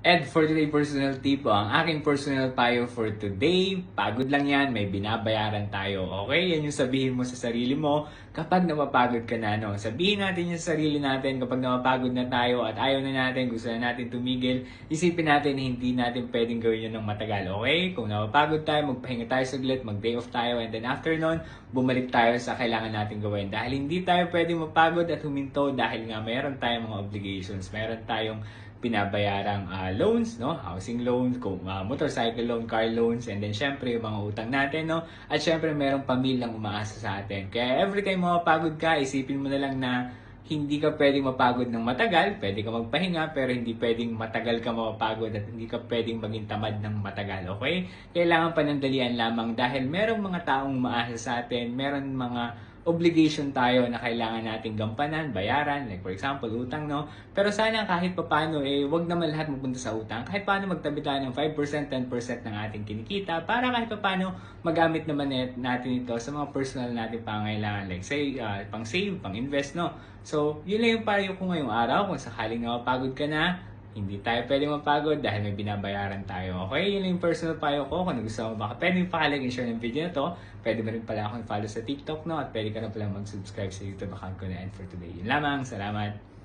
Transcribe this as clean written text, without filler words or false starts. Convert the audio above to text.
And for today personal tip, ang aking personal payo for today, pagod lang yan, may binabayaran tayo. Okay? Yan yung sabihin mo sa sarili mo kapag napapagod ka na. No? Sabihin natin yung sa sarili natin kapag napapagod na tayo at ayaw na natin, gusto na natin tumigil, isipin natin na hindi natin pwedeng gawin yun ng matagal. Okay? Kung napapagod tayo, magpahinga tayo saglit, mag-day off tayo, and then after nun, bumalik tayo sa kailangan natin gawin. Dahil hindi tayo pwedeng mapagod at huminto dahil nga mayroon tayong mga obligations, mayroon tayong pinabayarang loans, no? Housing loans, motorcycle loan, car loans, and then syempre yung mga utang natin, no? At syempre merong pamilyang umaasa sa atin. Kaya every time mapapagod ka, isipin mo na lang na hindi ka pwedeng mapagod ng matagal, pwede ka magpahinga, pero hindi pwedeng matagal ka mapapagod at hindi ka pwedeng maging tamad ng matagal, okay? Kailangan panandalian lamang dahil merong mga taong umaasa sa atin, meron mga obligation tayo na kailangan nating gampanan, bayaran, like for example, utang, no? Pero sana kahit papano, wag naman lahat mapunta sa utang. Kahit paano magtabi tayo ng 5%, 10% ng ating kinikita para kahit papano magamit naman natin ito sa mga personal nating pangailangan. Like say, pang save, pang invest, no? So, yun lang yung payo ko ngayong araw. Kung sakaling napapagod ka na, hindi tayo pwede mapagod dahil may binabayaran tayo. Okay? Yun lang yung personal payo ko. Kung gusto mo baka pwede yung pakilag and share ng video na to. Pwede mo rin pala akong follow sa TikTok, no? At pwede ka na pala mag-subscribe sa YouTube account ko na. And for today, yun lamang. Salamat!